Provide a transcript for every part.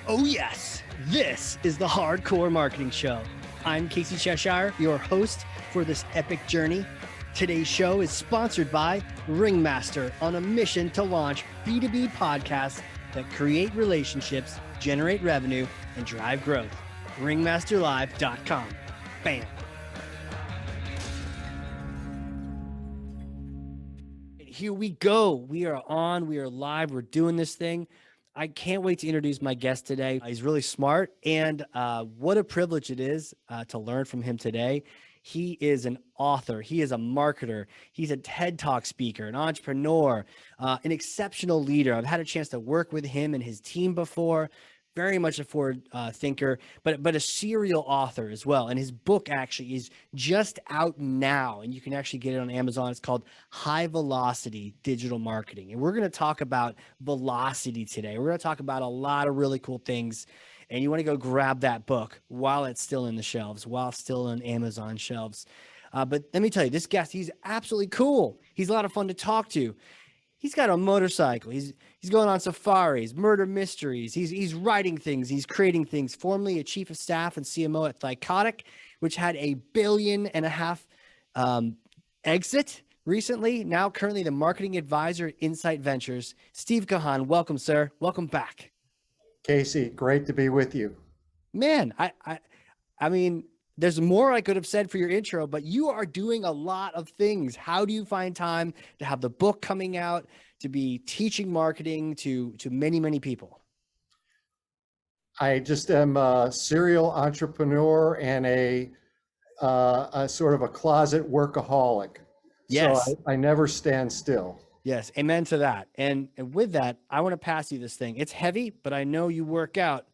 Oh yes, this is the Hardcore Marketing Show. I'm Casey Cheshire, your host for this epic journey. Today's show is sponsored by Ringmaster, on a mission to launch B2B podcasts that create relationships, generate revenue, and drive growth. Ringmasterlive.com. Bam. Here we go. We are on. We are live. We're doing this thing. I can't wait to introduce my guest today. He's really smart, and what a privilege it is to learn from him today. He is an author. He is a marketer. He's a TED Talk speaker, an entrepreneur, an exceptional leader. I've had a chance to work with him and his team before. Very much a forward thinker, but a serial author as well. And his book actually is just out now, and you can actually get it on Amazon. It's called High Velocity Digital Marketing. And we're going to talk about velocity today. We're going to talk about a lot of really cool things. And you want to go grab that book while it's still in the shelves, while it's still on Amazon shelves. But let me tell you, this guest, he's absolutely cool. He's a lot of fun to talk to. He's got a motorcycle. He's going on safaris, murder mysteries. He's writing things. He's creating things. Formerly a chief of staff and CMO at Thycotic, which had $1.5 billion exit recently. Now currently the marketing advisor at Insight Ventures. Steve Kahan, welcome, sir. Welcome back. Casey, great to be with you. Man, I mean, there's more I could have said for your intro, but you are doing a lot of things. How do you find time to have the book coming out, to be teaching marketing to many, many people? I just am a serial entrepreneur and a sort of a closet workaholic. Yes. So I never stand still. Yes. Amen to that. And with that, I want to pass you this thing. It's heavy, but I know you work out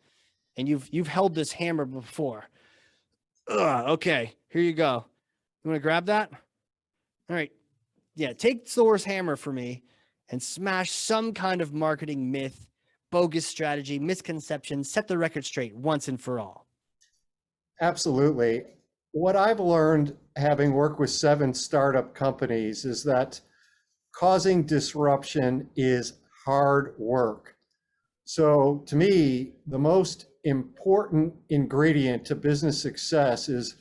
and you've held this hammer before. Okay, here you go. You want to grab that? All right. Yeah, take Thor's hammer for me and smash some kind of marketing myth, bogus strategy, misconception, set the record straight once and for all. Absolutely. What I've learned, having worked with 7 startup companies, is that causing disruption is hard work. So to me, the most important ingredient to business success is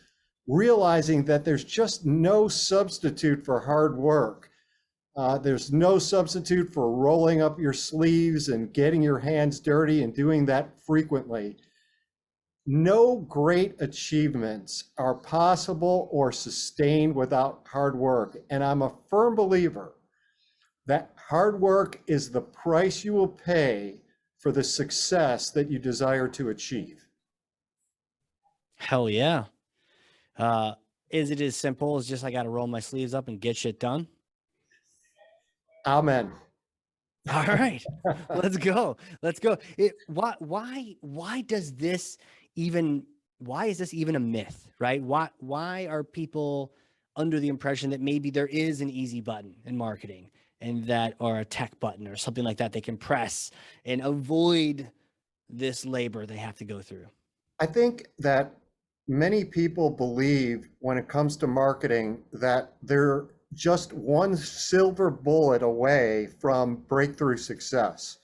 realizing that there's just no substitute for hard work. There's no substitute for rolling up your sleeves and getting your hands dirty and doing that frequently. No great achievements are possible or sustained without hard work. And I'm a firm believer that hard work is the price you will pay for the success that you desire to achieve. Hell yeah. Is it as simple as just I got to roll my sleeves up and get shit done? Amen. All right, let's go. Let's go. Why does this even, why is this even a myth, right? Why are people under the impression that maybe there is an easy button in marketing and that, or a tech button or something like that they can press and avoid this labor they have to go through? I think that many people believe when it comes to marketing that they're just one silver bullet away from breakthrough success.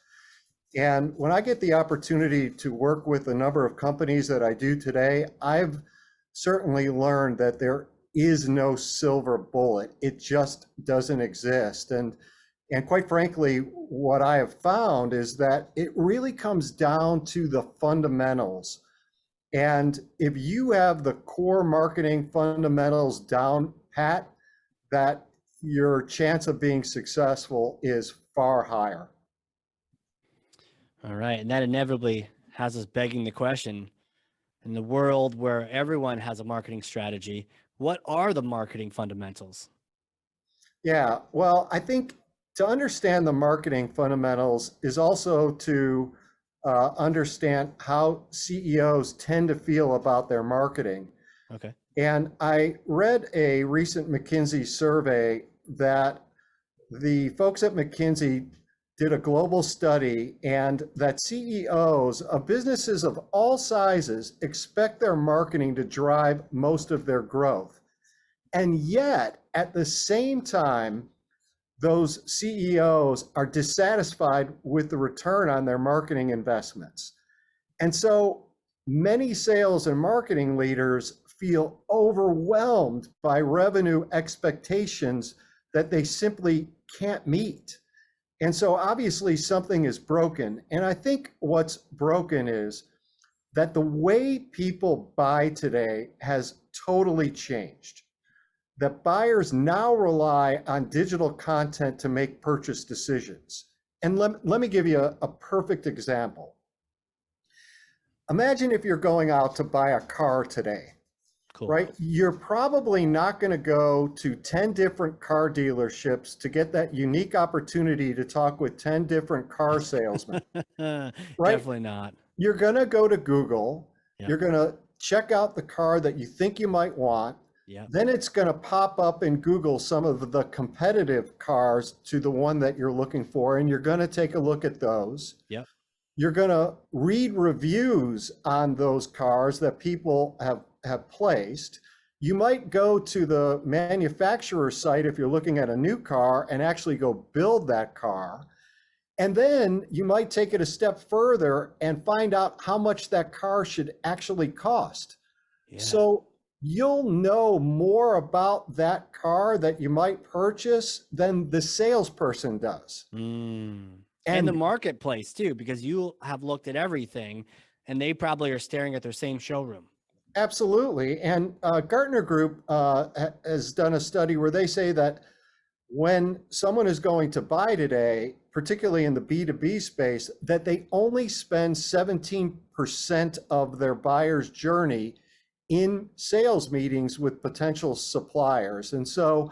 And when I get the opportunity to work with a number of companies that I do today, I've certainly learned that there is no silver bullet. It just doesn't exist. And quite frankly, what I have found is that it really comes down to the fundamentals. And if you have the core marketing fundamentals down pat, that your chance of being successful is far higher. All right. And that inevitably has us begging the question, in the world where everyone has a marketing strategy, what are the marketing fundamentals? Yeah, well, I think to understand the marketing fundamentals is also to understand how CEOs tend to feel about their marketing. Okay. And I read a recent McKinsey survey that the folks at McKinsey did a global study, and that CEOs of businesses of all sizes expect their marketing to drive most of their growth. And yet, at the same time, those CEOs are dissatisfied with the return on their marketing investments. And so many sales and marketing leaders feel overwhelmed by revenue expectations that they simply can't meet. And so obviously something is broken. And I think what's broken is that the way people buy today has totally changed. That buyers now rely on digital content to make purchase decisions. And let me give you a perfect example. Imagine if you're going out to buy a car today, Cool. right? You're probably not going to go to 10 different car dealerships to get that unique opportunity to talk with 10 different car salesmen, right? Definitely not. You're going to go to Google. Yeah. You're going to check out the car that you think you might want. Yeah. Then it's going to pop up in Google some of the competitive cars to the one that you're looking for, and you're going to take a look at those. Yep. You're going to read reviews on those cars that people have placed. You might go to the manufacturer site if you're looking at a new car and actually go build that car. And then you might take it a step further and find out how much that car should actually cost. Yeah. So you'll know more about that car that you might purchase than the salesperson does. And the marketplace too, because you have looked at everything and they probably are staring at their same showroom. Absolutely. And Gartner Group has done a study where they say that when someone is going to buy today, particularly in the B2B space, that they only spend 17% of their buyer's journey in sales meetings with potential suppliers. And so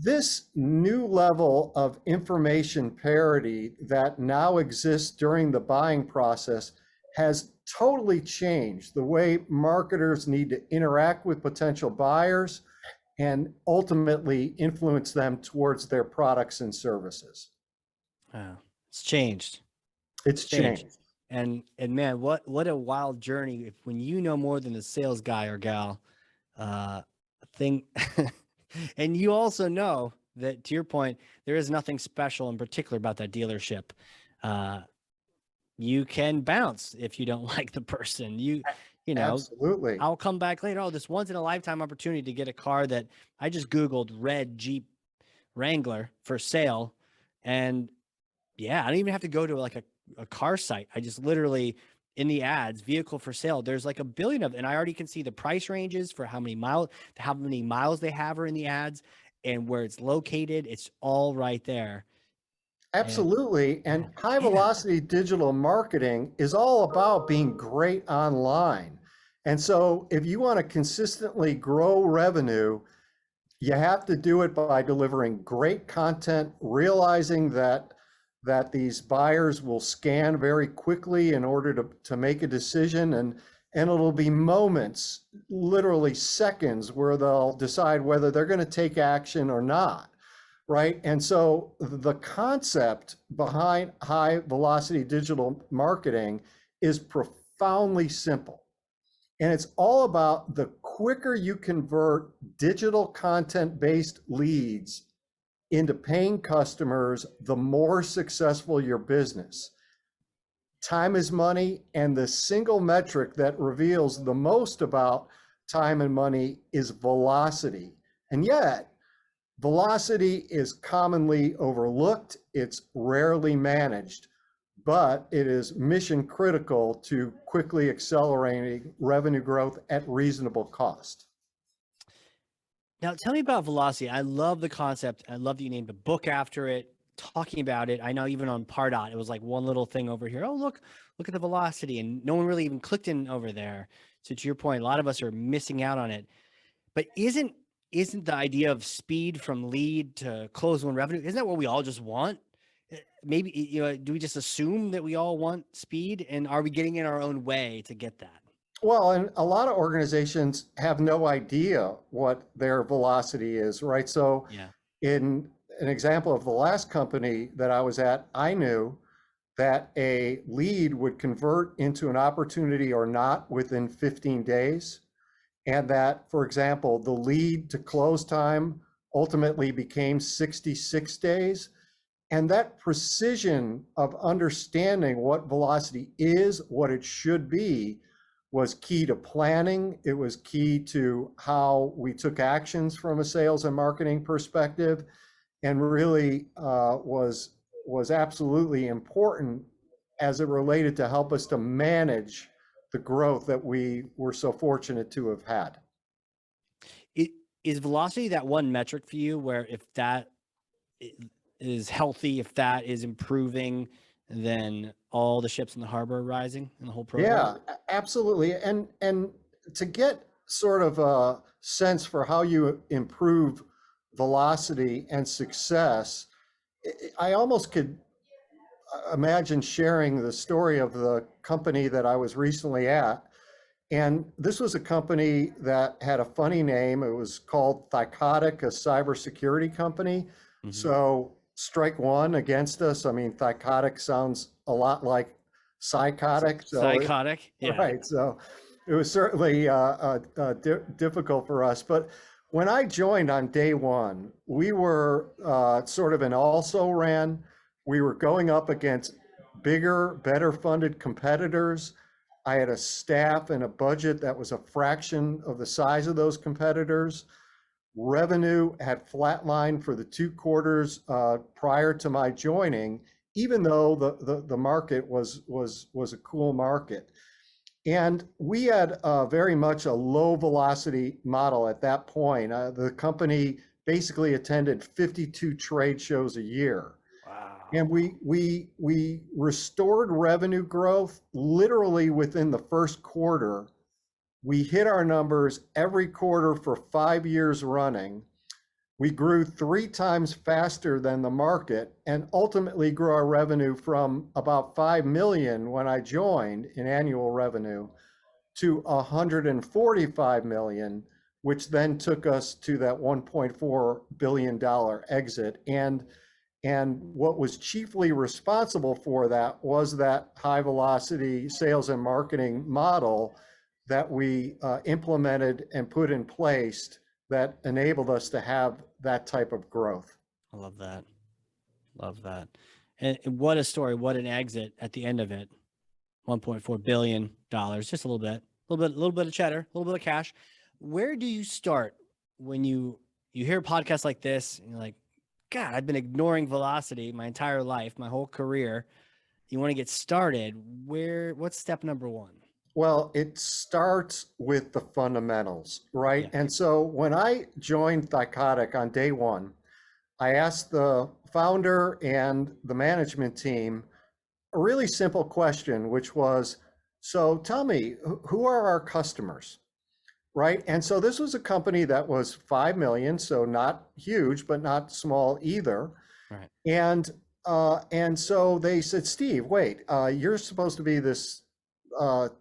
this new level of information parity that now exists during the buying process has totally changed the way marketers need to interact with potential buyers and ultimately influence them towards their products and services. It's changed. It's changed. And man, what a wild journey. If when you know more than the sales guy or gal, thing. And you also know that, to your point, there is nothing special in particular about that dealership. You can bounce if you don't like the person. You know, Absolutely. I'll come back later. Oh, this once in a lifetime opportunity to get a car that I just Googled red Jeep Wrangler for sale. And yeah, I don't even have to go to like a car site. I just literally in the ads, vehicle for sale, there's like a billion of them. And I already can see the price ranges for how many miles they have are in the ads and where it's located. It's all right there. Absolutely. And high velocity digital marketing is all about being great online. And so if you want to consistently grow revenue, you have to do it by delivering great content, realizing that these buyers will scan very quickly in order to make a decision, and it'll be moments, literally seconds, where they'll decide whether they're going to take action or not. Right. And so the concept behind high velocity digital marketing is profoundly simple. And it's all about the quicker you convert digital content based leads into paying customers, the more successful your business. Time is money, and the single metric that reveals the most about time and money is velocity. And yet, velocity is commonly overlooked, it's rarely managed, but it is mission critical to quickly accelerating revenue growth at reasonable cost. Now, tell me about velocity. I love the concept. I love that you named a book after it, talking about it. I know even on Pardot, it was like one little thing over here. Oh, look at the velocity. And no one really even clicked in over there. So to your point, a lot of us are missing out on it. But isn't the idea of speed from lead to close one revenue, isn't that what we all just want? Maybe, do we just assume that we all want speed, and are we getting in our own way to get that? Well, and a lot of organizations have no idea what their velocity is, right? So Yeah. in an example of the last company that I was at, I knew that a lead would convert into an opportunity or not within 15 days. And that, for example, the lead to close time ultimately became 66 days. And that precision of understanding what velocity is, what it should be, was key to planning. It was key to how we took actions from a sales and marketing perspective, and really was absolutely important as it related to help us to manage the growth that we were so fortunate to have had. It is velocity that one metric for you where if that is healthy, if that is improving, then all the ships in the harbor are rising in the whole program? Yeah, absolutely. And to get sort of a sense for how you improve velocity and success, I almost could imagine sharing the story of the company that I was recently at. And this was a company that had a funny name. It was called Thycotic, a cybersecurity company. Mhm. So strike one against us. I mean, Thycotic sounds a lot like psychotic. Psychotic, yeah. Right. So it was certainly difficult for us. But when I joined on day one, we were sort of an also ran. We were going up against bigger, better funded competitors. I had a staff and a budget that was a fraction of the size of those competitors. Revenue had flatlined for the 2 quarters prior to my joining, even though the market was a cool market. And we had very much a low velocity model at that point. The company basically attended 52 trade shows a year. Wow. And we restored revenue growth literally within the first quarter. We hit our numbers every quarter for 5 years running. We grew 3 times faster than the market and ultimately grew our revenue from about 5 million when I joined in annual revenue to 145 million, which then took us to that $1.4 billion exit. And what was chiefly responsible for that was that high velocity sales and marketing model that we implemented and put in place that enabled us to have that type of growth. I love that. Love that. And what a story, what an exit at the end of it. $1.4 billion, just a little bit of cheddar, a little bit of cash. Where do you start when you hear a podcast like this and you're like, God, I've been ignoring velocity my entire life, my whole career. You want to get started. What's step number one? Well, it starts with the fundamentals, right? Yeah. And so when I joined Thycotic on day one, I asked the founder and the management team a really simple question, which was, so tell me, who are our customers, right? And so this was a company that was 5 million, so not huge, but not small either. Right. And so they said, Steve, wait, you're supposed to be this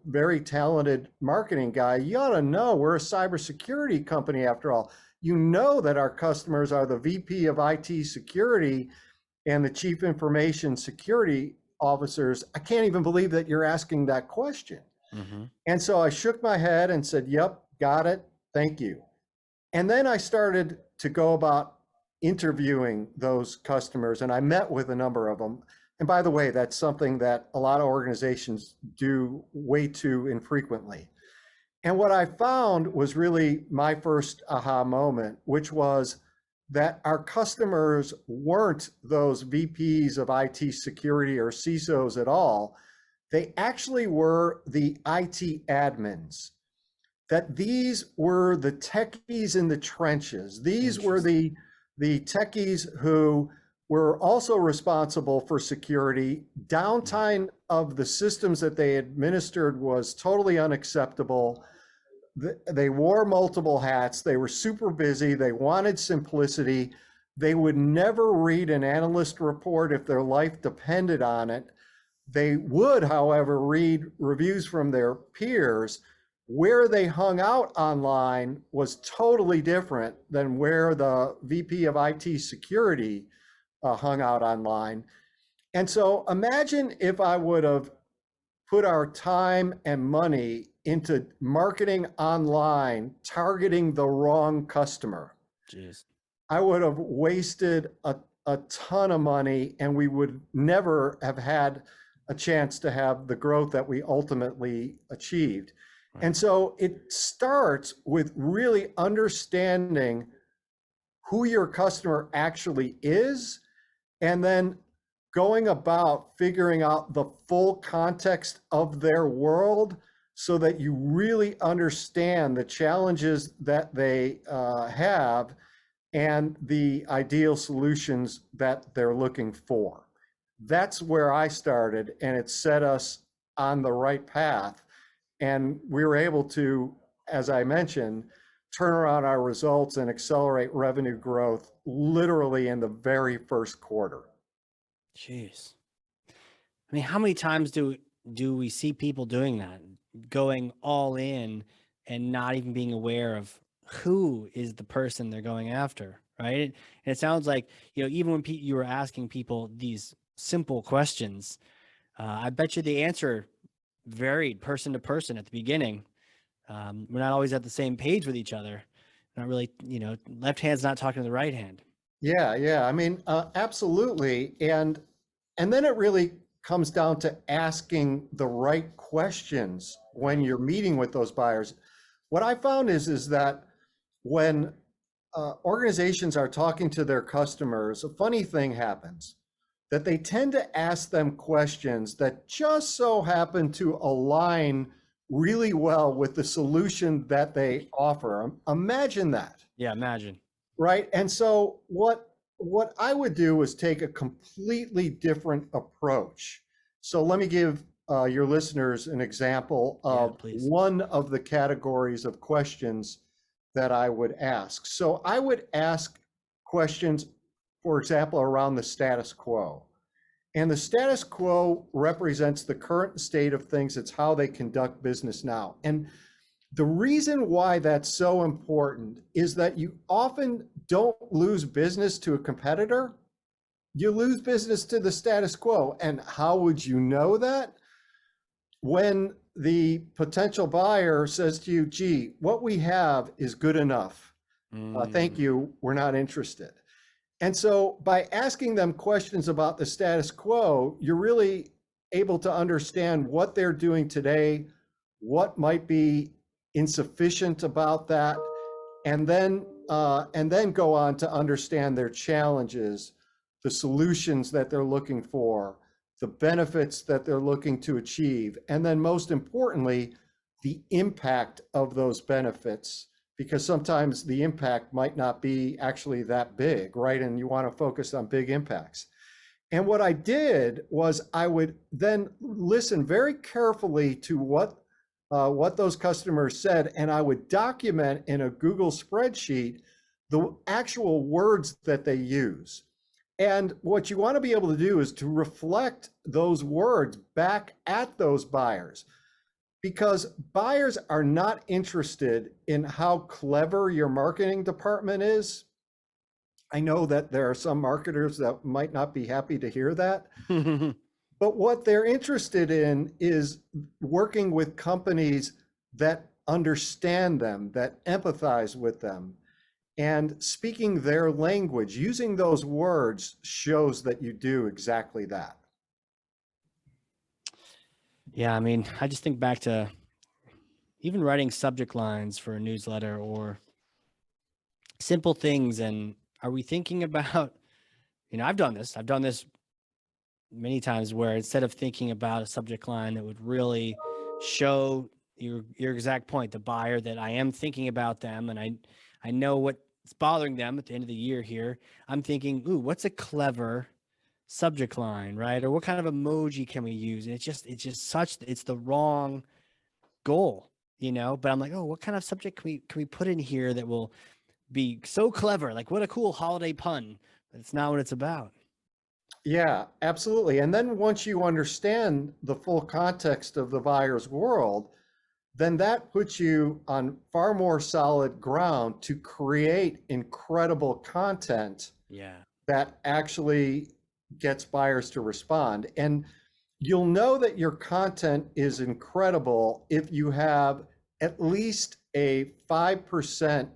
very talented marketing guy. You ought to know we're a cybersecurity company after all. You know that our customers are the VP of IT security and the chief information security officers. I can't even believe that you're asking that question. Mm-hmm. And so I shook my head and said, yep, got it. Thank you. And then I started to go about interviewing those customers, and I met with a number of them. And by the way, that's something that a lot of organizations do way too infrequently. And what I found was really my first aha moment, which was that our customers weren't those VPs of IT security or CISOs at all. They actually were the IT admins, that these were the techies in the trenches. These were the techies who were also responsible for security. Downtime of the systems that they administered was totally unacceptable. They wore multiple hats. They were super busy. They wanted simplicity. They would never read an analyst report if their life depended on it. They would, however, read reviews from their peers. Where they hung out online was totally different than where the VP of IT security hung out online. And so imagine if I would have put our time and money into marketing online, targeting the wrong customer. Jeez. I would have wasted a ton of money, and we would never have had a chance to have the growth that we ultimately achieved. Right. And so it starts with really understanding who your customer actually is, and then going about figuring out the full context of their world so that you really understand the challenges that they have and the ideal solutions that they're looking for. That's where I started, and it set us on the right path. And we were able to, as I mentioned, turn around our results and accelerate revenue growth literally in the very first quarter. Jeez. I mean, how many times do we see people doing that, going all in and not even being aware of who is the person they're going after, right? And it sounds like, even when you were asking people these simple questions, I bet you the answer varied person to person at the beginning. We're not always at the same page with each other. Not really, left hand's not talking to the right hand. Yeah. I mean, absolutely. And then it really comes down to asking the right questions when you're meeting with those buyers. What I found is that when organizations are talking to their customers, a funny thing happens, that they tend to ask them questions that just so happen to align really well with the solution that they offer. Imagine that. Yeah, imagine. Right. And so what I would do was take a completely different approach. So let me give your listeners an example of one of the categories of questions that I would ask. So I would ask questions, for example, around the status quo. And the status quo represents the current state of things. It's how they conduct business now. And the reason why that's so important is that you often don't lose business to a competitor. You lose business to the status quo. And how would you know that? When the potential buyer says to you, gee, what we have is good enough. Thank you. We're not interested. And so by asking them questions about the status quo, you're really able to understand what they're doing today, what might be insufficient about that, and then go on to understand their challenges, the solutions that they're looking for, the benefits that they're looking to achieve, and then most importantly, the impact of those benefits, because sometimes the impact might not be actually that big, right? And you want to focus on big impacts. And what I did was I would then listen very carefully to what those customers said, and I would document in a Google spreadsheet the actual words that they use. And what you want to be able to do is to reflect those words back at those buyers, because buyers are not interested in how clever your marketing department is. I know that there are some marketers that might not be happy to hear that. But what they're interested in is working with companies that understand them, that empathize with them, and speaking their language. Using those words shows that you do exactly that. Yeah, I mean, I just think back to even writing subject lines for a newsletter or simple things. And are we thinking about, I've done this many times, where instead of thinking about a subject line that would really show your exact point, the buyer, that I am thinking about them and I know what's bothering them at the end of the year here, I'm thinking, ooh, what's a clever subject line, right? Or what kind of emoji can we use? And it's the wrong goal, but I'm like, oh, what kind of subject can we put in here that will be so clever? Like, what a cool holiday pun, but it's not what it's about. Yeah, absolutely. And then once you understand the full context of the buyer's world, then that puts you on far more solid ground to create incredible content that actually gets buyers to respond. And you'll know that your content is incredible if you have at least a 5%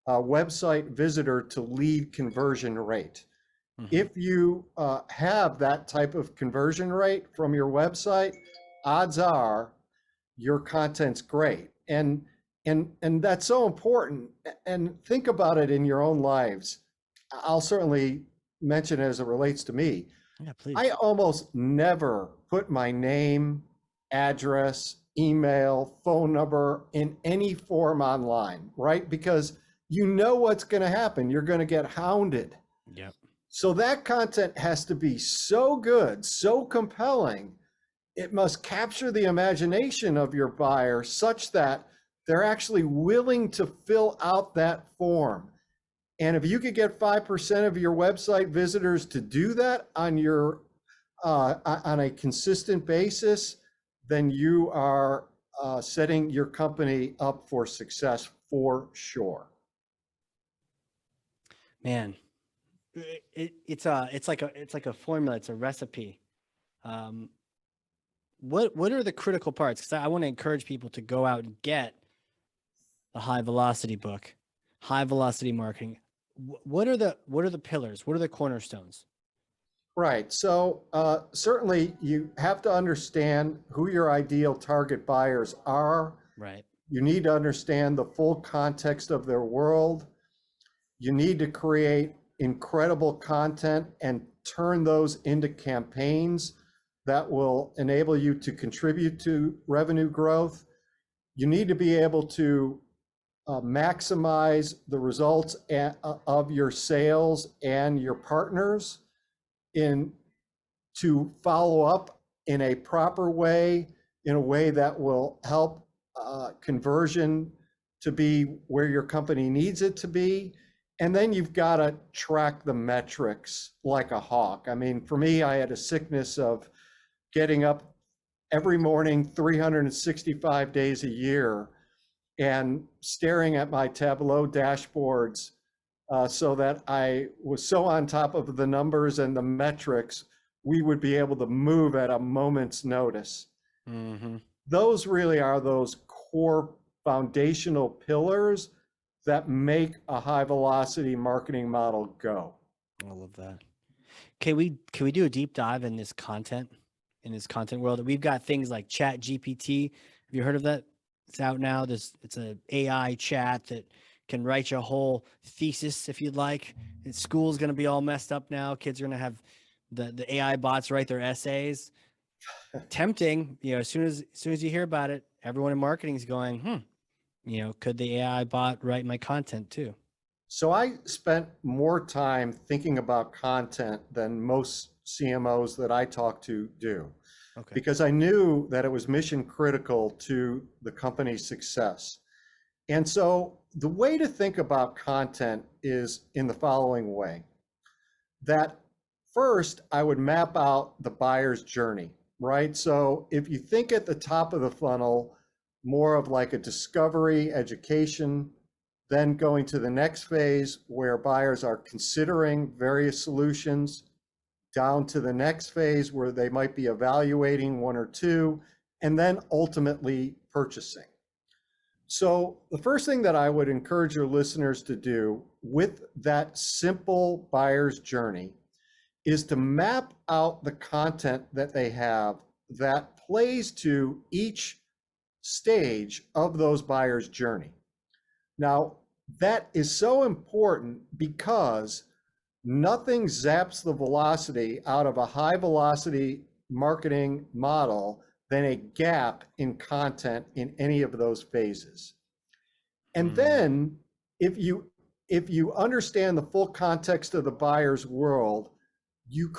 website visitor to lead conversion rate. Hmm. If you have that type of conversion rate from your website, odds are your content's great. And that's so important. And think about it in your own lives. I'll certainly mention it as it relates to me. Yeah, I please. almost never put my name, address, email, phone number in any form online, right? Because you know what's going to happen. You're going to get hounded. Yep. So that content has to be so good, so compelling. It must capture the imagination of your buyer such that they're actually willing to fill out that form. And if you could get 5% of your website visitors to do that on a consistent basis, then you are setting your company up for success for sure. Man, it's like a formula. It's a recipe. Um, what are the critical parts? Because I want to encourage people to go out and get the high velocity book, high velocity marketing. What are the pillars? What are the cornerstones? Right. So certainly you have to understand who your ideal target buyers are. Right. You need to understand the full context of their world. You need to create incredible content and turn those into campaigns that will enable you to contribute to revenue growth. You need to be able to maximize the results of your sales and your partners in to follow up in a proper way, in a way that will help conversion to be where your company needs it to be. And then you've got to track the metrics like a hawk. I mean, for me, I had a sickness of getting up every morning 365 days a year and staring at my Tableau dashboards so that I was so on top of the numbers and the metrics, we would be able to move at a moment's notice. Mm-hmm. Those really are those core foundational pillars that make a high velocity marketing model go. I love that. Can we do a deep dive in this content world? We've got things like Chat GPT. Have you heard of that? It's out now. It's an AI chat that can write you a whole thesis if you'd like. And school's going to be all messed up now. Kids are going to have the AI bots write their essays. Tempting, as soon as you hear about it, everyone in marketing is going, could the AI bot write my content too? So I spent more time thinking about content than most CMOs that I talk to do, Okay. because I knew that it was mission critical to the company's success. And so the way to think about content is in the following way: that first, I would map out the buyer's journey, right? So if you think at the top of the funnel, more of like a discovery, education, then going to the next phase where buyers are considering various solutions, down to the next phase where they might be evaluating one or two, and then ultimately purchasing. So the first thing that I would encourage your listeners to do with that simple buyer's journey is to map out the content that they have that plays to each stage of those buyers' journey. Now, that is so important because nothing zaps the velocity out of a high velocity marketing model than a gap in content in any of those phases. And then if you understand the full context of the buyer's world, you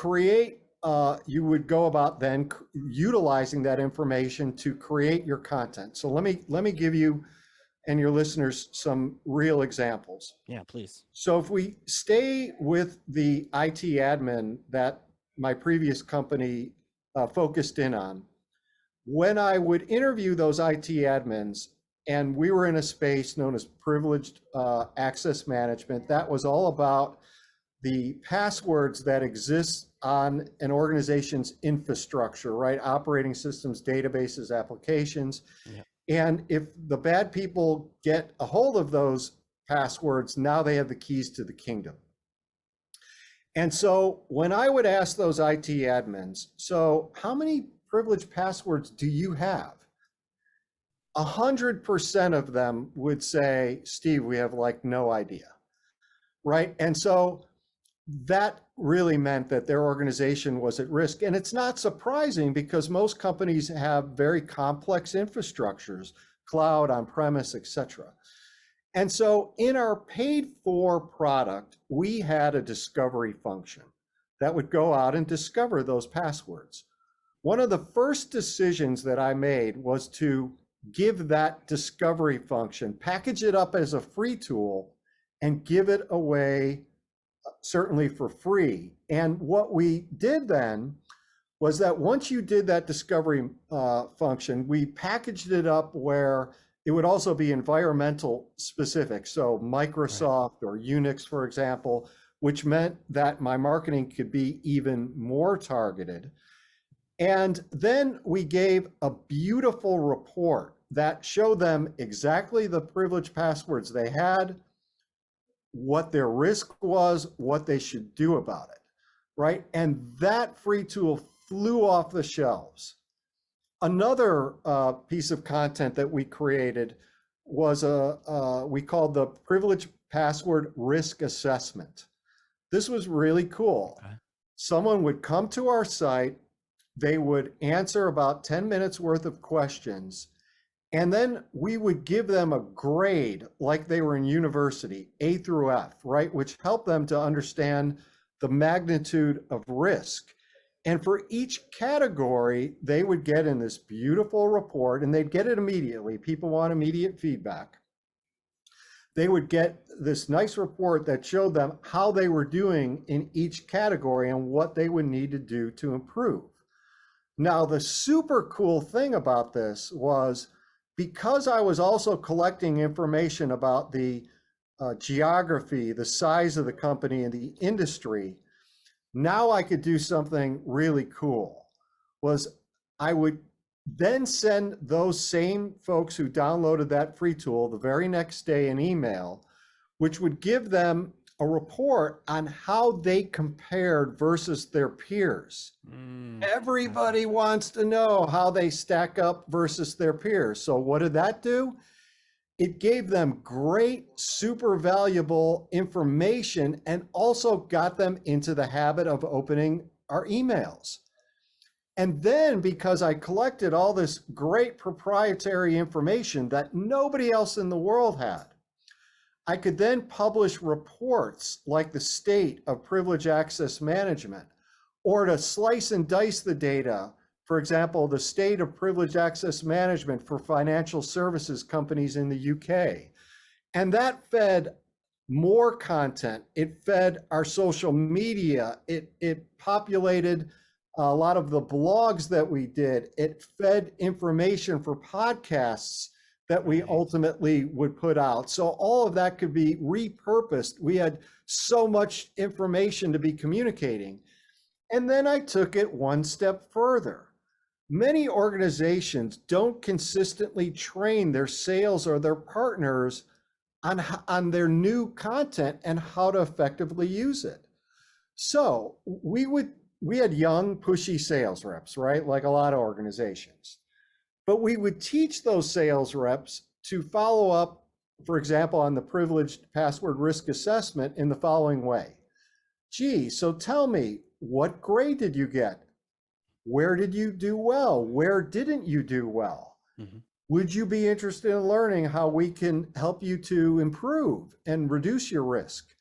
would go about then utilizing that information to create your content. So let me give you and your listeners some real examples. Yeah, please. So if we stay with the IT admin that my previous company focused in on, when I would interview those IT admins, and we were in a space known as privileged access management, that was all about the passwords that exist on an organization's infrastructure, right? Operating systems, databases, applications. Yeah. And if the bad people get a hold of those passwords, now they have the keys to the kingdom. And so when I would ask those IT admins, so how many privileged passwords do you have? 100% of them would say, Steve, we have like no idea, right? And so that really meant that their organization was at risk. And it's not surprising because most companies have very complex infrastructures, cloud, on-premise, et cetera. And so in our paid for product, we had a discovery function that would go out and discover those passwords. One of the first decisions that I made was to give that discovery function, package it up as a free tool, and give it away certainly for free. And what we did then was that once you did that discovery function, we packaged it up where it would also be environmental specific. So Microsoft or Unix, for example, which meant that my marketing could be even more targeted. And then we gave a beautiful report that showed them exactly the privileged passwords they had, what their risk was, what they should do about it, right? And that free tool flew off the shelves. Another piece of content that we created was we called the privileged password risk assessment. This was really cool. Okay. Someone would come to our site, they would answer about 10 minutes worth of questions, and then we would give them a grade like they were in university, A through F, right? Which helped them to understand the magnitude of risk. And for each category, they would get in this beautiful report, and they'd get it immediately. People want immediate feedback. They would get this nice report that showed them how they were doing in each category and what they would need to do to improve. Now, the super cool thing about this was because I was also collecting information about the geography, the size of the company, and the industry, now I could do something really cool. Was I would then send those same folks who downloaded that free tool the very next day an email, which would give them a report on how they compared versus their peers. Everybody wants to know how they stack up versus their peers. So what did that do? It gave them great, super valuable information and also got them into the habit of opening our emails. And then because I collected all this great proprietary information that nobody else in the world had, I could then publish reports like the state of privilege access management, or to slice and dice the data. For example, the state of privileged access management for financial services companies in the UK. And that fed more content. It fed our social media. It populated a lot of the blogs that we did. It fed information for podcasts that we ultimately would put out. So all of that could be repurposed. We had so much information to be communicating. And then I took it one step further. Many organizations don't consistently train their sales or their partners on their new content and how to effectively use it. So we had young, pushy sales reps, right? Like a lot of organizations. But we would teach those sales reps to follow up, for example, on the privileged password risk assessment in the following way. Gee, so tell me, what grade did you get? Where did you do well? Where didn't you do well? Mm-hmm. Would you be interested in learning how we can help you to improve and reduce your risk?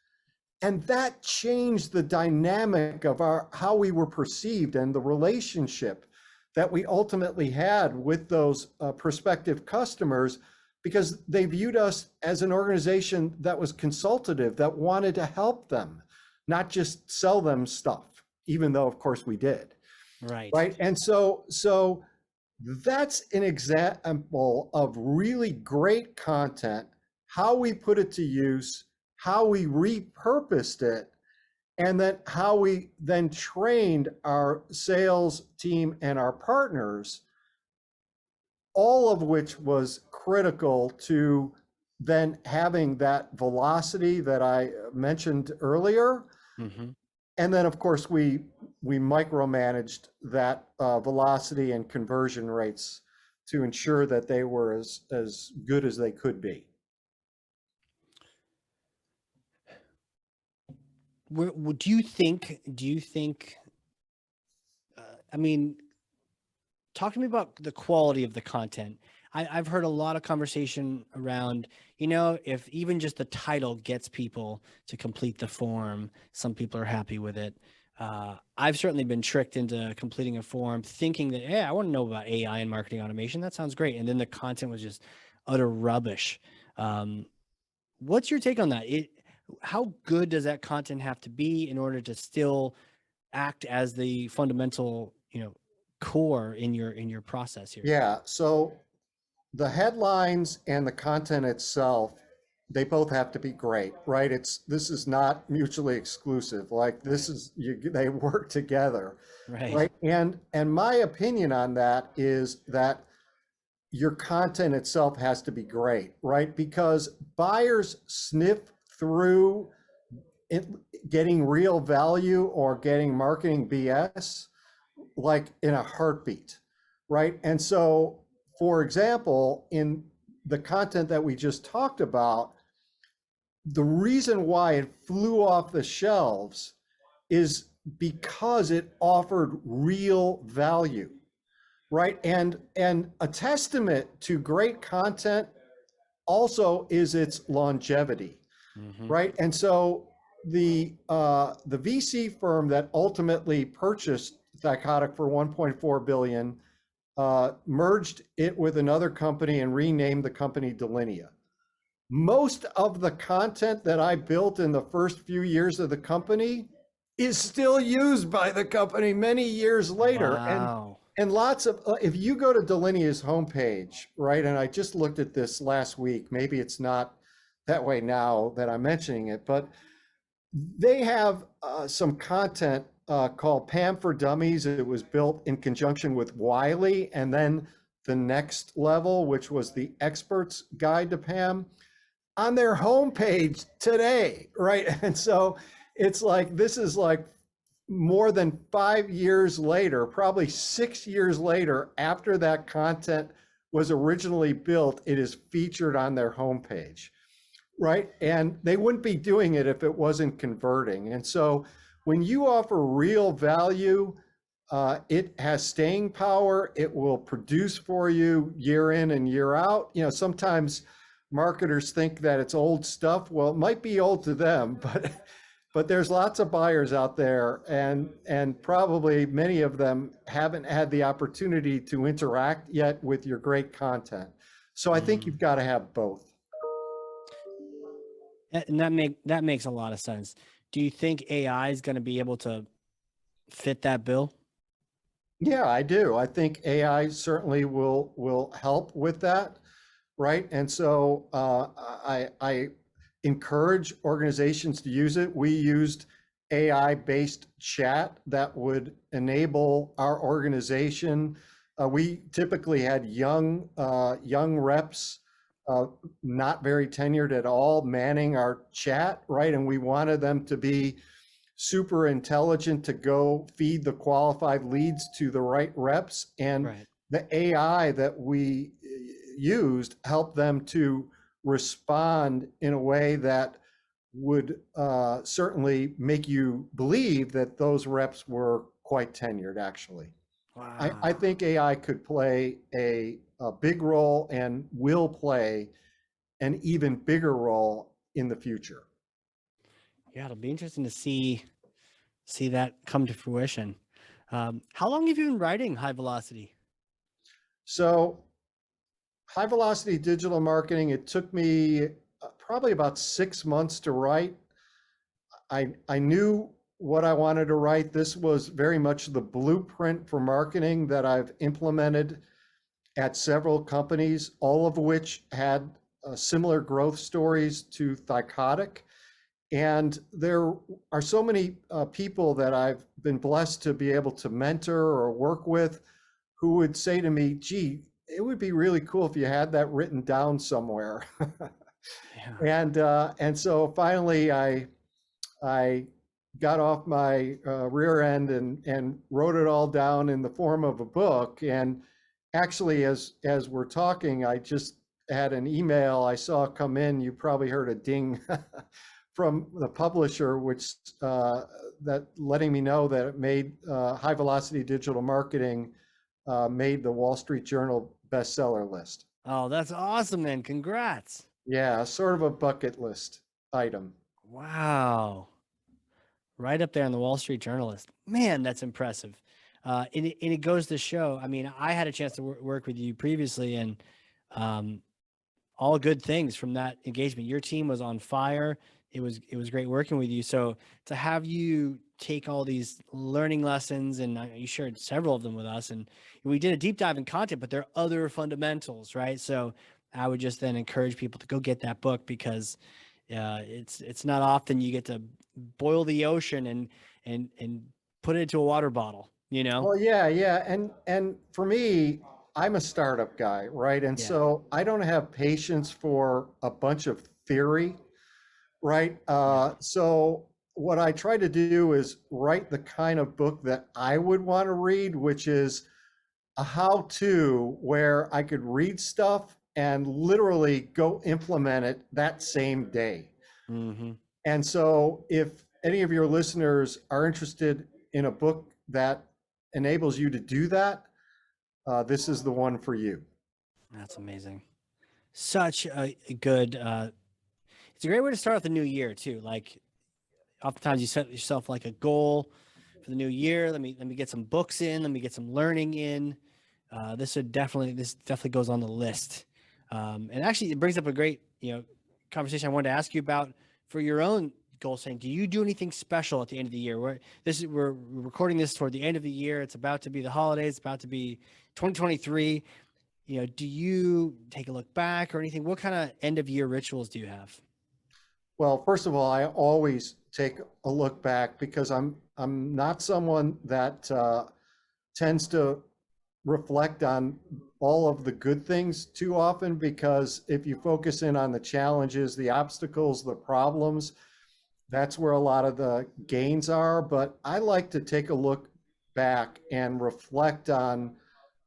And that changed the dynamic of how we were perceived and the relationship that we ultimately had with those prospective customers, because they viewed us as an organization that was consultative, that wanted to help them, not just sell them stuff, even though of course we did. Right. And so that's an example of really great content, how we put it to use, how we repurposed it, and then how we then trained our sales team and our partners, all of which was critical to then having that velocity that I mentioned earlier. Mm-hmm. And then of course we micromanaged that velocity and conversion rates to ensure that they were as good as they could be. Do you think? I mean, talk to me about the quality of the content. I've heard a lot of conversation around, if even just the title gets people to complete the form, some people are happy with it. I've certainly been tricked into completing a form thinking that, hey, I want to know about AI and marketing automation. That sounds great. And then the content was just utter rubbish. Um, what's your take on that? How good does that content have to be in order to still act as the fundamental, core in your process here? Yeah, so the headlines and the content itself, they both have to be great, right? This is not mutually exclusive. Like this Right. is they work together, Right. right? And my opinion on that is that your content itself has to be great, right? Because buyers sniff through it, getting real value or getting marketing BS like in a heartbeat, right? And so, for example, in the content that we just talked about, the reason why it flew off the shelves is because it offered real value, right? And a testament to great content also is its longevity, Hmm. right? And so the VC firm that ultimately purchased Thycotic for 1.4 billion merged it with another company and renamed the company Delinea. Most of the content that I built in the first few years of the company is still used by the company many years later. Wow. And lots of, if you go to Delinea's homepage, right, and I just looked at this last week, maybe it's not that way now that I'm mentioning it, but they have some content called PAM for Dummies. It was built in conjunction with Wiley, and then the next level, which was the Expert's Guide to PAM, on their homepage today, right? And so it's like, this is like more than 5 years later, probably 6 years later, after that content was originally built, it is featured on their homepage, right? And they wouldn't be doing it if it wasn't converting. And so when you offer real value, it has staying power. It will produce for you year in and year out. Sometimes marketers think that it's old stuff. Well, it might be old to them, but there's lots of buyers out there, and probably many of them haven't had the opportunity to interact yet with your great content. So I think Hmm. you've got to have both. And that makes a lot of sense. Do you think AI is going to be able to fit that bill? Yeah, I do. I think AI certainly will help with that, right? And so I encourage organizations to use it. We used AI-based chat that would enable our organization. We typically had young reps, uh, not very tenured at all, manning our chat, right? And we wanted them to be super intelligent to go feed the qualified leads to the right reps. And Right. the AI that we used helped them to respond in a way that would certainly make you believe that those reps were quite tenured, actually. I Wow. think AI could play a big role and will play an even bigger role in the future. Yeah, it'll be interesting to see that come to fruition. How long have you been writing High Velocity? So high velocity digital marketing, it took me probably about 6 months to write. I knew what I wanted to write. This was very much the blueprint for marketing that I've implemented at several companies, all of which had similar growth stories to Thycotic. And there are so many people that I've been blessed to be able to mentor or work with who would say to me, gee, it would be really cool if you had that written down somewhere. Yeah. And so finally I got off my rear end and wrote it all down in the form of a book. And actually, as we're talking, I just had an email I saw come in. You probably heard a ding from the publisher, which that letting me know that it made High Velocity Digital Marketing made the Wall Street Journal bestseller list. Oh, that's awesome, man. Congrats. Yeah, sort of a bucket list item. Wow. Right up there on the Wall Street Journalist. Man, that's impressive. And it goes to show, I mean, I had a chance to work with you previously, and um, all good things from that engagement. Your team was on fire. It was great working with you. So to have you take all these learning lessons, and you shared several of them with us, and we did a deep dive in content, but there are other fundamentals, right? So I would just then encourage people to go get that book, because it's not often you get to boil the ocean and put it into a water bottle, you know? Well, yeah, yeah. And for me, I'm a startup guy, right? And Yeah. so I don't have patience for a bunch of theory, right? Yeah. So what I try to do is write the kind of book that I would want to read, which is a how-to where I could read stuff and literally go implement it that same day. Hmm. And so if any of your listeners are interested in a book that enables you to do that, this is the one for you. That's amazing. Such a good, it's a great way to start off the new year too. Like, oftentimes you set yourself like a goal for the new year. Let me get some books in. Let me get some learning in. This definitely goes on the list. And actually, it brings up a great conversation I wanted to ask you about for your own goal setting. Do you do anything special at the end of the year? We're recording this toward the end of the year. It's about to be the holidays. It's about to be 2023. Do you take a look back or anything? What kind of end of year rituals do you have? Well, first of all, I always take a look back because I'm not someone that tends to reflect on all of the good things too often, because if you focus in on the challenges, the obstacles, the problems, that's where a lot of the gains are. But I like to take a look back and reflect on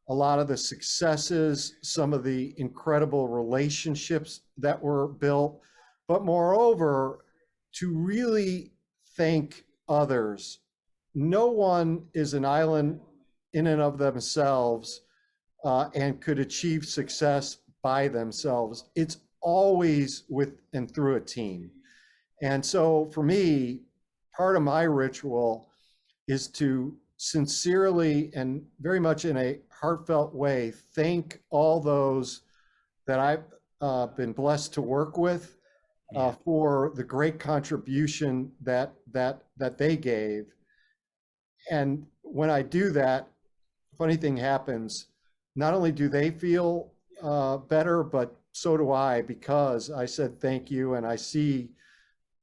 a lot of the successes, some of the incredible relationships that were built, but moreover, to really thank others. No one is an island in and of themselves and could achieve success by themselves. It's always with and through a team. And so for me, part of my ritual is to sincerely and very much in a heartfelt way thank all those that I've been blessed to work with Yeah. for the great contribution that they gave. And when I do that, funny thing happens. Not only do they feel better, but so do I, because I said thank you and I see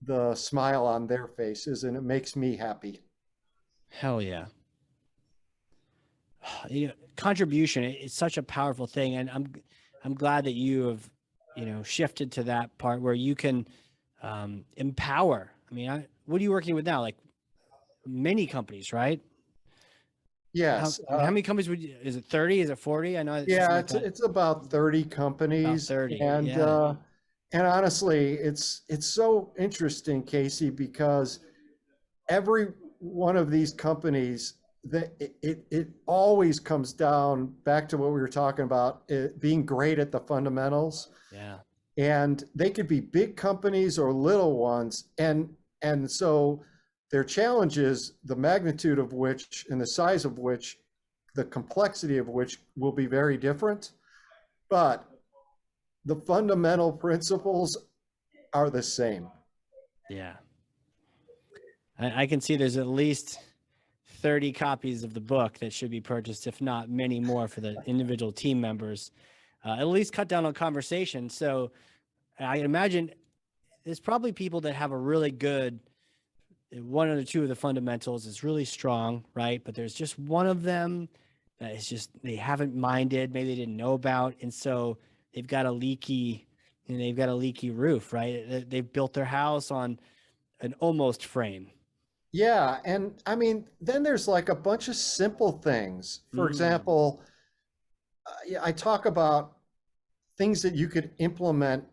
the smile on their faces, and it makes me happy. Hell yeah. Contribution, it's such a powerful thing, and I'm glad that you have shifted to that part where you can empower. I mean, what are you working with now? Like many companies, right? how Yes. I mean, how many companies is it? 30? Is it 40? I know it's something Yeah, like that. it's about 30 About companies, 30. and Yeah. honestly, it's so interesting, Casey, because every one of these companies, that it always comes down back to what we were talking about, it being great at the fundamentals. Yeah. And they could be big companies or little ones, and so their challenges, the magnitude of which and the size of which, the complexity of which will be very different, but the fundamental principles are the same. Yeah. I can see there's at least 30 copies of the book that should be purchased, if not many more, for the individual team members. At least cut down on conversation. So I imagine there's probably people that have a really good one or two of the fundamentals is really strong, right? But there's just one of them that is just they haven't minded, maybe they didn't know about, and so they've got a leaky, roof, right? They've built their house on an almost frame. Yeah, and I mean, then there's like a bunch of simple things. For Mm. example, yeah, I talk about things that you could implement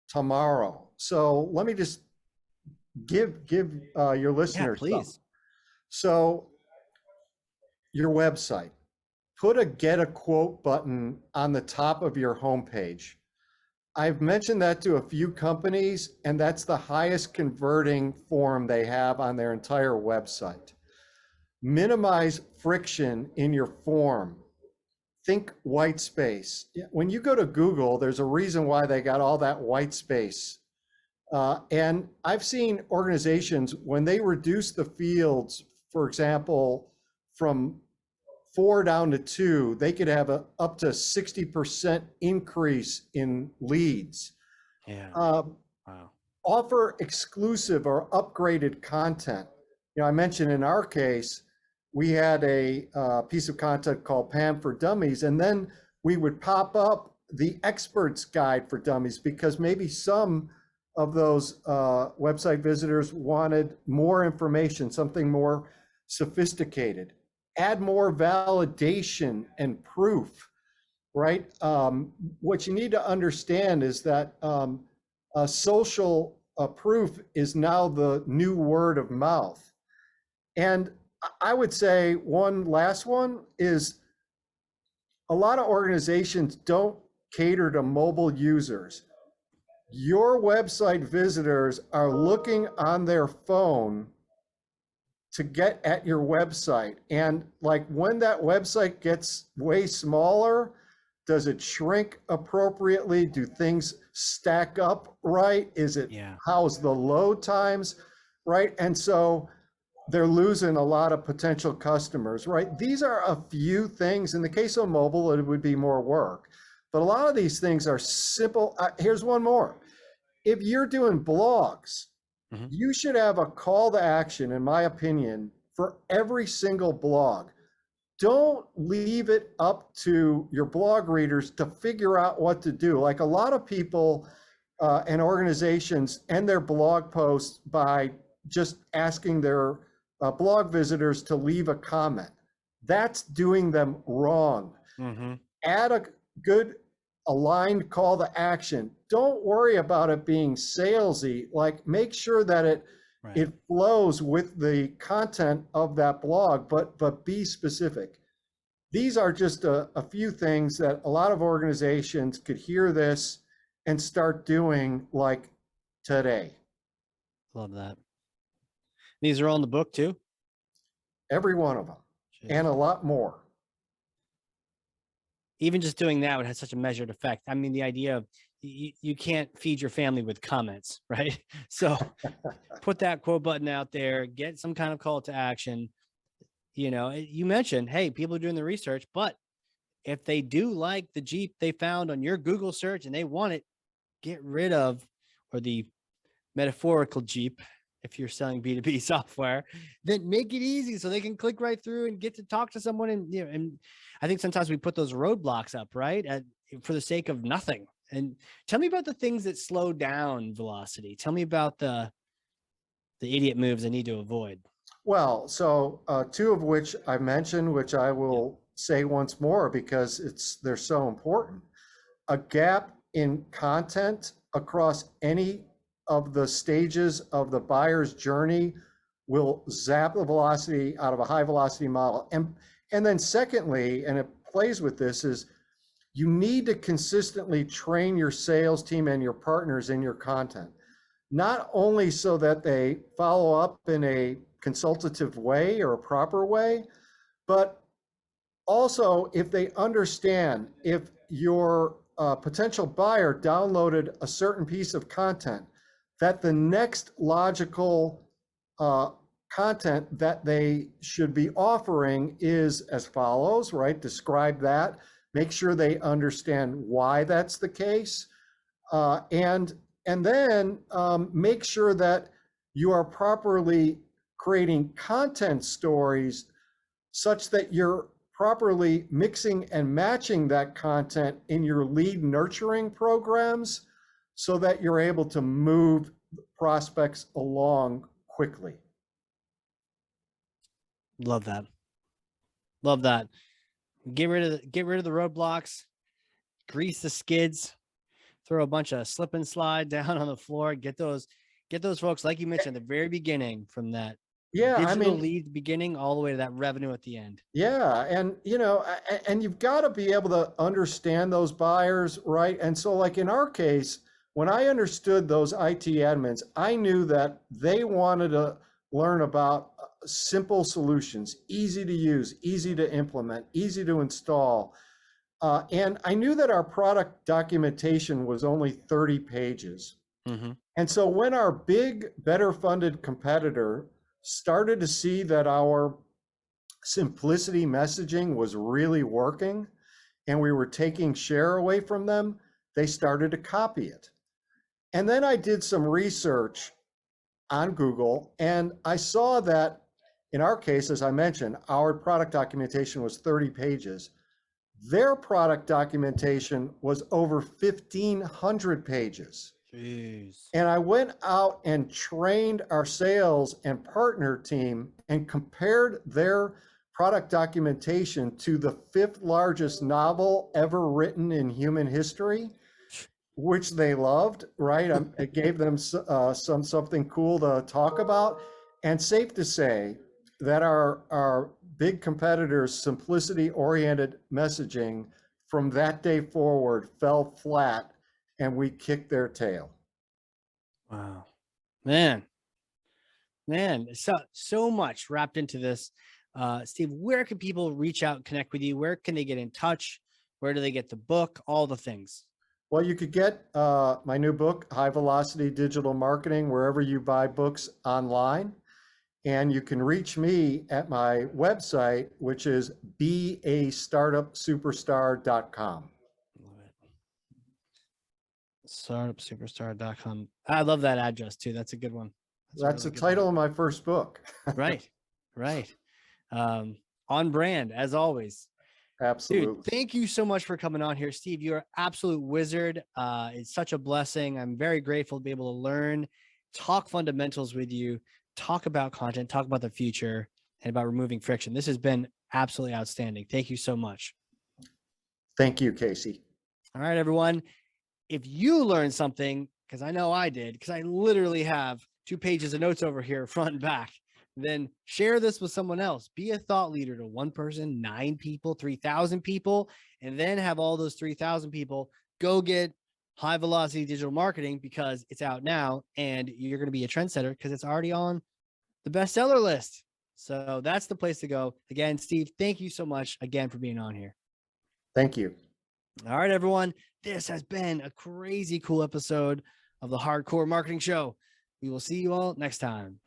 tomorrow. So let me just give your Yeah, listeners some. please. So your website, put a get a quote button on the top of your homepage. I've mentioned that to a few companies, and that's the highest converting form they have on their entire website. Minimize friction in your form. Think white space. When you go to Google, there's a reason why they got all that white space. And I've seen organizations, when they reduce the fields, for example, from 4 down to 2, they could have a up to 60% increase in leads. Yeah. Uh, Wow. Offer exclusive or upgraded content. I mentioned in our case, we had a piece of content called Pam for Dummies, and then we would pop up the experts guide for dummies because maybe some of those website visitors wanted more information, something more sophisticated. Add more validation and proof, right? What you need to understand is that social proof is now the new word of mouth. And I would say one last one is a lot of organizations don't cater to mobile users. Your website visitors are looking on their phone to get at your website. And like when that website gets way smaller, does it shrink appropriately? Do things stack up right? Yeah. How's the load times, right? And so they're losing a lot of potential customers, right? These are a few things. In the case of mobile, it would be more work. But a lot of these things are simple. Here's one more. If you're doing blogs, Hmm. you should have a call to action, in my opinion, for every single blog. Don't leave it up to your blog readers to figure out what to do. Like a lot of people and organizations end their blog posts by just asking their blog visitors to leave a comment. That's doing them wrong. Hmm. Add a good aligned call to action. Don't worry about it being salesy. Like make sure that Right. it flows with the content of that blog, but be specific. These are just a few things that a lot of organizations could hear this and start doing like today. Love that. These are all in the book too. Every one of them, and Jeez. a lot more. Even just doing that would have such a measured effect. I mean, the idea of you can't feed your family with comments, right? So put that quote button out there, get some kind of call to action. You mentioned, hey, people are doing the research, but if they do like the Jeep they found on your Google search and they want it, get rid of, or the metaphorical Jeep, if you're selling B2B software, then make it easy so they can click right through and get to talk to someone. And I think sometimes we put those roadblocks up, right? For the sake of nothing. And tell me about the things that slow down velocity. Tell me about the idiot moves I need to avoid. Well, so two of which I mentioned, which I Yep. will say once more because they're so important. A gap in content across any of the stages of the buyer's journey will zap the velocity out of a high velocity model. And then secondly, and it plays with this, is you need to consistently train your sales team and your partners in your content, not only so that they follow up in a consultative way or a proper way, but also if they understand if your potential buyer downloaded a certain piece of content, that the next logical uh, content that they should be offering is as follows, right? Describe that, make sure they understand why that's the case, and then make sure that you are properly creating content stories such that you're properly mixing and matching that content in your lead nurturing programs so that you're able to move prospects along quickly. Love that. Love that. Get rid of the roadblocks, grease the skids, throw a bunch of slip and slide down on the floor, get those folks, like you mentioned at the very beginning, from that Yeah, I digital mean, lead beginning all the way to that revenue at the end. yeah, and and you've got to be able to understand those buyers, right? And so, like in our case, when I understood those IT admins, I knew that they wanted to learn about simple solutions, easy to use, easy to implement, easy to install. And I knew that our product documentation was only 30 pages. Mm-hmm. And so when our big, better funded competitor started to see that our simplicity messaging was really working and we were taking share away from them, they started to copy it. And then I did some research on Google and I saw that in our case, as I mentioned, our product documentation was 30 pages. Their product documentation was over 1,500 pages. Jeez. And I went out and trained our sales and partner team and compared their product documentation to the 5th largest novel ever written in human history, which they loved, right? It gave them something cool to talk about. And safe to say that our big competitors' simplicity-oriented messaging from that day forward fell flat, and we kicked their tail. Wow. Man, so much wrapped into this. Steve, where can people reach out and connect with you? Where can they get in touch? Where do they get the book? All the things. Well, you could get my new book, High Velocity Digital Marketing, wherever you buy books online. And you can reach me at my website, which is beastartupsuperstar.com. Love it. Startupsuperstar.com. I love that address too. That's a good one. That's the title of my first book. Right. On brand as always. Absolutely. Dude, thank you so much for coming on here, Steve. You're an absolute wizard. It's such a blessing. I'm very grateful to be able to learn, talk fundamentals with you, talk about content, talk about the future, and about removing friction. This has been absolutely outstanding. Thank you so much. Thank you, Casey. All right, everyone. If you learned something, because I know I did, because I literally have 2 pages of notes over here, front and back, then share this with someone else. Be a thought leader to 1 person, 9 people, 3,000 people, and then have all those 3,000 people go get high velocity digital marketing because it's out now and you're going to be a trendsetter because it's already on the bestseller list. So that's the place to go. Again, Steve, thank you so much again for being on here. Thank you. All right, everyone. This has been a crazy cool episode of the Hardcore Marketing Show. We will see you all next time.